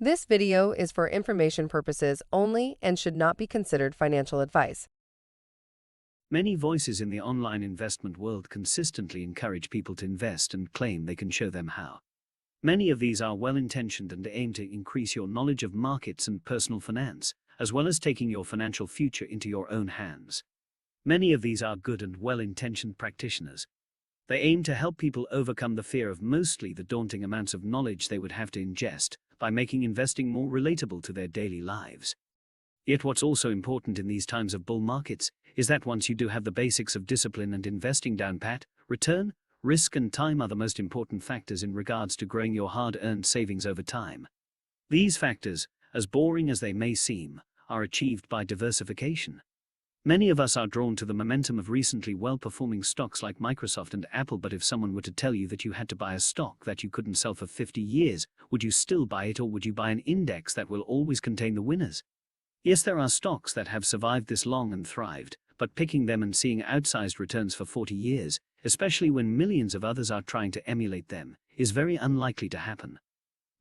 This video is for information purposes only and should not be considered financial advice. Many voices in the online investment world consistently encourage people to invest and claim they can show them how. Many of these are well-intentioned and aim to increase your knowledge of markets and personal finance, as well as taking your financial future into your own hands. Many of these are good and well-intentioned practitioners. They aim to help people overcome the fear of mostly the daunting amounts of knowledge they would have to ingest, by making investing more relatable to their daily lives. Yet what's also important in these times of bull markets is that once you do have the basics of discipline and investing down pat, return, risk and time are the most important factors in regards to growing your hard-earned savings over time. These factors, as boring as they may seem, are achieved by diversification. Many of us are drawn to the momentum of recently well-performing stocks like Microsoft and Apple, but if someone were to tell you that you had to buy a stock that you couldn't sell for 50 years, would you still buy it, or would you buy an index that will always contain the winners? Yes, there are stocks that have survived this long and thrived, but picking them and seeing outsized returns for 40 years, especially when millions of others are trying to emulate them, is very unlikely to happen.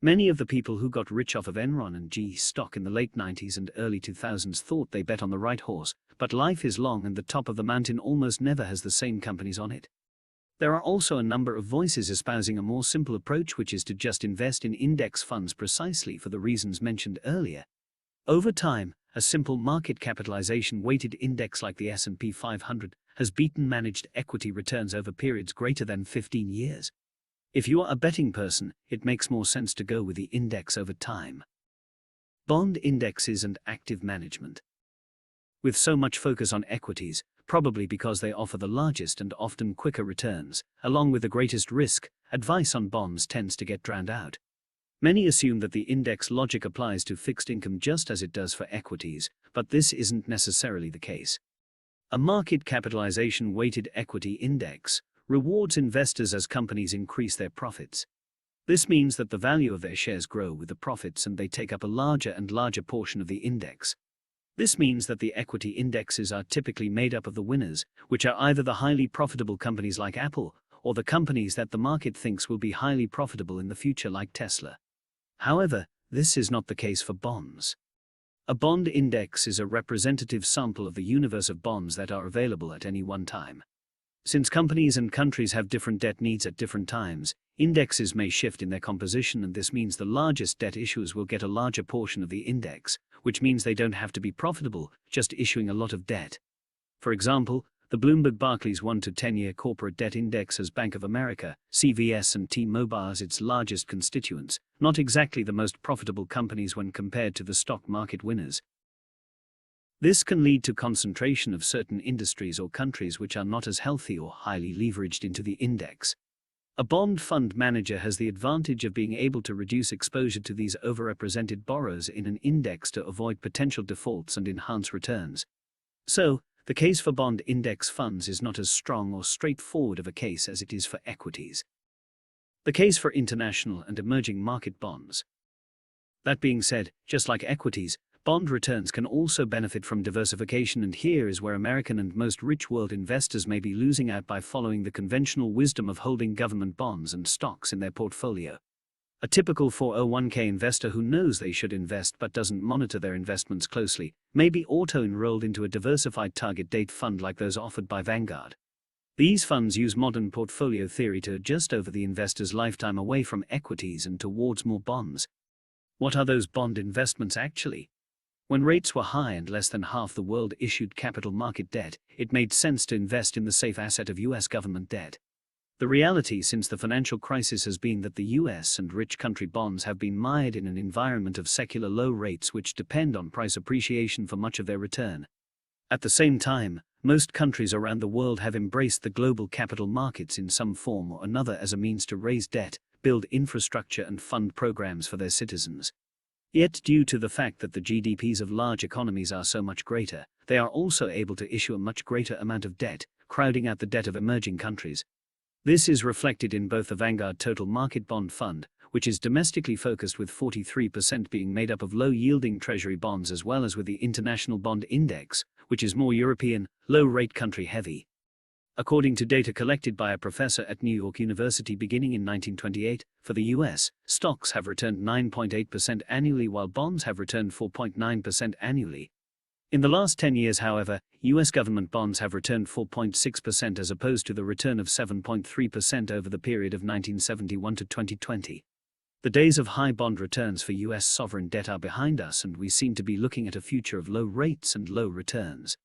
Many of the people who got rich off of Enron and GE stock in the late 90s and early 2000s thought they bet on the right horse, but life is long and the top of the mountain almost never has the same companies on it. There are also a number of voices espousing a more simple approach, which is to just invest in index funds precisely for the reasons mentioned earlier. Over time, a simple market capitalization weighted index like the S&P 500 has beaten managed equity returns over periods greater than 15 years. If you are a betting person, it makes more sense to go with the index over time. Bond indexes and active management. With so much focus on equities, probably because they offer the largest and often quicker returns, along with the greatest risk, advice on bonds tends to get drowned out. Many assume that the index logic applies to fixed income just as it does for equities, but this isn't necessarily the case. A market capitalization weighted equity index rewards investors as companies increase their profits. This means that the value of their shares grow with the profits and they take up a larger and larger portion of the index. This means that the equity indexes are typically made up of the winners, which are either the highly profitable companies like Apple, or the companies that the market thinks will be highly profitable in the future like Tesla. However, this is not the case for bonds. A bond index is a representative sample of the universe of bonds that are available at any one time. Since companies and countries have different debt needs at different times, indexes may shift in their composition, and this means the largest debt issuers will get a larger portion of the index, which means they don't have to be profitable, just issuing a lot of debt. For example, the Bloomberg Barclays 1 to 10-year corporate debt index has Bank of America, CVS and T-Mobile as its largest constituents, not exactly the most profitable companies when compared to the stock market winners. This can lead to concentration of certain industries or countries which are not as healthy or highly leveraged into the index. A bond fund manager has the advantage of being able to reduce exposure to these overrepresented borrowers in an index to avoid potential defaults and enhance returns. So, the case for bond index funds is not as strong or straightforward of a case as it is for equities. The case for international and emerging market bonds. That being said, just like equities, bond returns can also benefit from diversification, and here is where American and most rich world investors may be losing out by following the conventional wisdom of holding government bonds and stocks in their portfolio. A typical 401k investor who knows they should invest but doesn't monitor their investments closely may be auto-enrolled into a diversified target date fund like those offered by Vanguard. These funds use modern portfolio theory to adjust over the investor's lifetime away from equities and towards more bonds. What are those bond investments actually? When rates were high and less than half the world issued capital market debt, it made sense to invest in the safe asset of US government debt. The reality since the financial crisis has been that the US and rich country bonds have been mired in an environment of secular low rates which depend on price appreciation for much of their return. At the same time, most countries around the world have embraced the global capital markets in some form or another as a means to raise debt, build infrastructure and fund programs for their citizens. Yet due to the fact that the GDPs of large economies are so much greater, they are also able to issue a much greater amount of debt, crowding out the debt of emerging countries. This is reflected in both the Vanguard Total Market Bond Fund, which is domestically focused with 43% being made up of low-yielding treasury bonds, as well as with the International Bond Index, which is more European, low-rate country heavy. According to data collected by a professor at New York University beginning in 1928, for the US, stocks have returned 9.8% annually while bonds have returned 4.9% annually. In the last 10 years, however, US government bonds have returned 4.6% as opposed to the return of 7.3% over the period of 1971 to 2020. The days of high bond returns for US sovereign debt are behind us, and we seem to be looking at a future of low rates and low returns.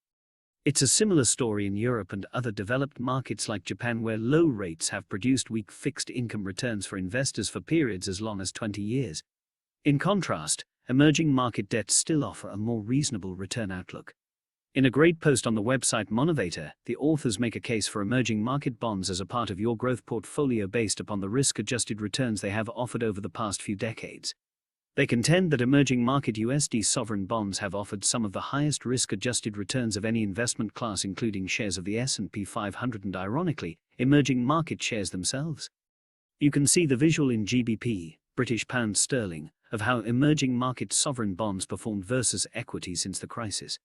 It's a similar story in Europe and other developed markets like Japan, where low rates have produced weak fixed income returns for investors for periods as long as 20 years. In contrast, emerging market debts still offer a more reasonable return outlook. In a great post on the website Monevator, the authors make a case for emerging market bonds as a part of your growth portfolio based upon the risk-adjusted returns they have offered over the past few decades. They contend that emerging market USD sovereign bonds have offered some of the highest risk-adjusted returns of any investment class, including shares of the S&P 500 and, ironically, emerging market shares themselves. You can see the visual in GBP, British pound sterling, of how emerging market sovereign bonds performed versus equity since the crisis.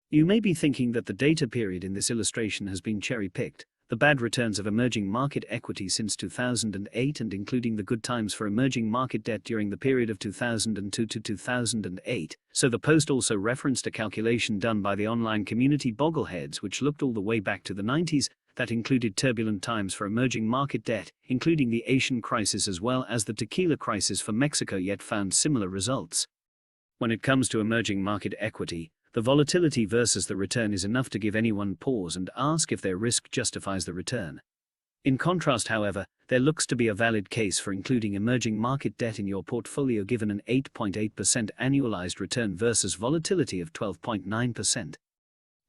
You may be thinking that the data period in this illustration has been cherry-picked, the bad returns of emerging market equity since 2008 and including the good times for emerging market debt during the period of 2002 to 2008, so the post also referenced a calculation done by the online community Boggleheads which looked all the way back to the 90s, that included turbulent times for emerging market debt, including the Asian crisis as well as the tequila crisis for Mexico, yet found similar results. When it comes to emerging market equity, the volatility versus the return is enough to give anyone pause and ask if their risk justifies the return. In contrast, however, there looks to be a valid case for including emerging market debt in your portfolio given an 8.8% annualized return versus volatility of 12.9%.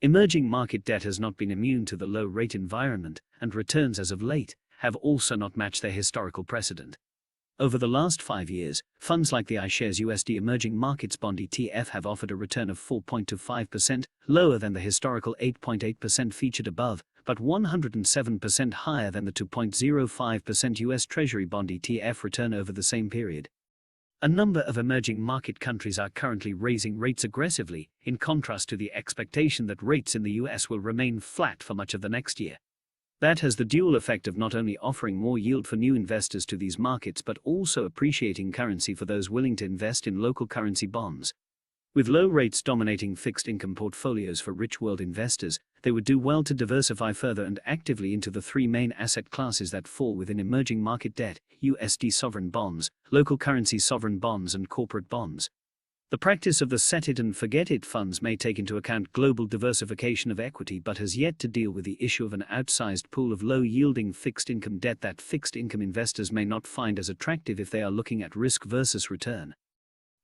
Emerging market debt has not been immune to the low rate environment, and returns as of late have also not matched their historical precedent. Over the last 5 years, funds like the iShares USD Emerging Markets Bond ETF have offered a return of 4.25%, lower than the historical 8.8% featured above, but 107% higher than the 2.05% US Treasury Bond ETF return over the same period. A number of emerging market countries are currently raising rates aggressively, in contrast to the expectation that rates in the US will remain flat for much of the next year. That has the dual effect of not only offering more yield for new investors to these markets but also appreciating currency for those willing to invest in local currency bonds. With low rates dominating fixed income portfolios for rich world investors, they would do well to diversify further and actively into the three main asset classes that fall within emerging market debt: USD sovereign bonds, local currency sovereign bonds, and corporate bonds. The practice of the set it and forget it funds may take into account global diversification of equity but has yet to deal with the issue of an outsized pool of low-yielding fixed income debt that fixed income investors may not find as attractive if they are looking at risk versus return.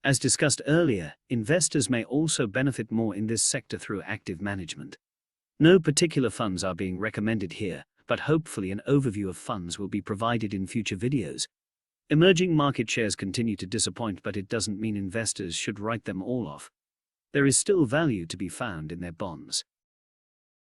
As discussed earlier, investors may also benefit more in this sector through active management. No particular funds are being recommended here, but hopefully an overview of funds will be provided in future videos. Emerging market shares continue to disappoint, but it doesn't mean investors should write them all off. There is still value to be found in their bonds.